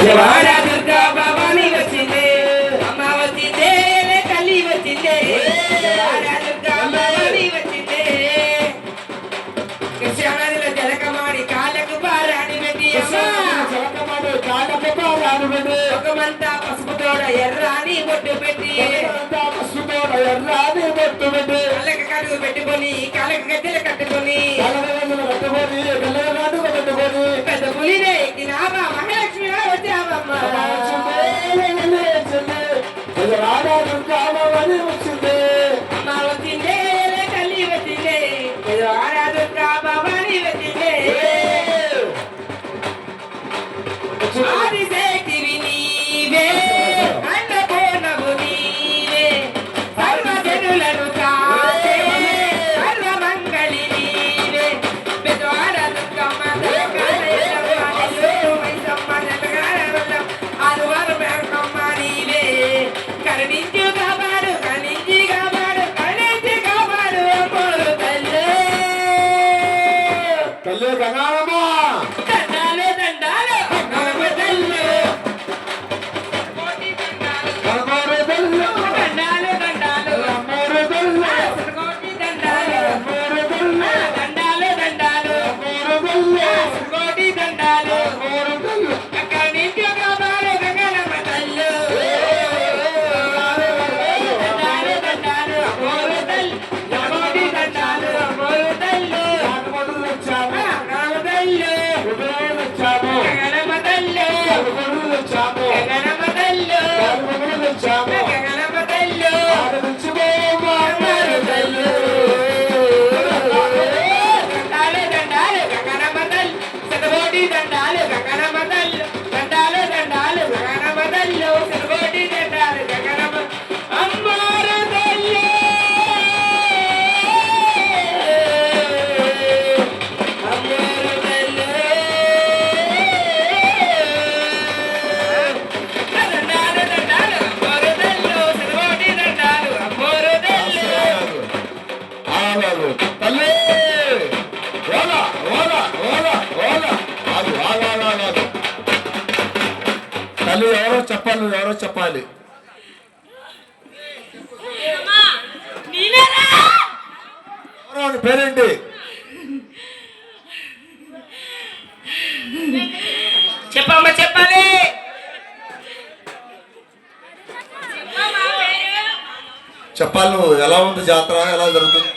బెజవాడ దుర్గా భవాని వచ్చిందే అమ్మ వచ్చిందే తల్లి వచ్చిందే బెజవాడ దుర్గా భవాని వచ్చిందే కృష్ణానదిలో జలకమాడి కాళ్ళకు పారాని పెట్టి ఒకమంతా పసుపుతోడ ఎర్రాని బొట్టు పెట్టి కళ్ళకి కడుగు పెట్టుకొని కాళ్ళకి గద్దెలు కట్టుకొని పెద్ద పులినే ఎక్కినావా మహాలక్ష్మి వచ్చావమ్మా అమ్మ వచ్చిందే తల్లి వచ్చిందే దుర్గా భవాని వచ్చిందే ఆదిశక్తివి నీవే అన్నపూర్ణవు నీవే సర్వజనులను కాసే సర్వమంగళి నీవే బెజవాడ దుర్గమ్మ ఆరువారు బ్యాంకమ్మ నీవే కరుణించు కాపాడు కరుణించి కాపాడు కరుణించి కాపాడు అమ్మోరు తల్లే తల్లి గంగారమ్మ దండాలు దండాలు అమ్మమ్మ తల్లు అమ్మోరు తల్లి దండాలు దండాలు అమ్మోరు తల్లి కోటి దండాలు అమ్మోరు తల్లి దండాలు దండాలు అమ్మోరు తల్లి కోటి దండాలు అమ్మోరు తల్లి అక్కడి నుంచి కాపాడు గంగనమ్మ తల్లు దండాలు దండాలు అమ్మోరు తల్లి కోటి దండాలు అమ్మోరు తల్లు ఆటమడులు వచ్చాము గంగనమ్మ తల్లు ఉదయం వచ్చాము గంగనమ్మ తల్లు అడుగులు వచ్చాము గంగనమ్మ తల్లు అడుగులు వచ్చాము గంగనమ్మ తల్లు ఆడ నుంచి అమ్మోరు తల్లి దండాలు దండాలు గంగనమ్మ తల్లు శతకోటి దండాలు గంగనమ్మ తల్లు దండాలు దండాలు గంగనమ్మ తల్లు శతకోటి దండాలు గంగనమ్మ అమ్మోరు తల్లి అమ్మోరు తల్లి దండాలు దండాలు అమ్మోరు తల్లు శతకోటి దండాలు అమ్మోరు తల్లి ఆగదు తల్లి ఓలా ఓలా ఓలా ఓలా ఆగు ఆగు ఆగు ఆగు ఆగు. తల్లి ఎవరో చెప్పాలి నువ్వు ఎవరో చెప్పాలి ఎవరో నీ పేరేంటి చెప్పమ్మ చెప్పాలి చెప్పాలి నువ్వు ఎలా ఉంది జాతర ఎలా జరుగుతుంది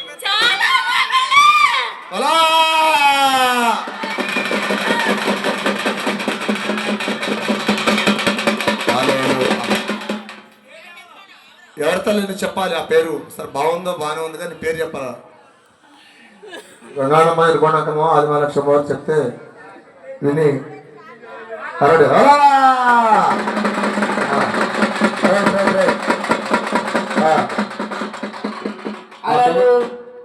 అలా ఎవరి తల్లి నువ్వు చెప్పాలి ఆ పేరు సరే బాగుందో బాగానే ఉంది కానీ నీ పేరు చెప్పాలా గంగానమ్మ ఇరుగొండకమో ఆదిమలక్ష్మో చెప్తే విని అరడు అలాగే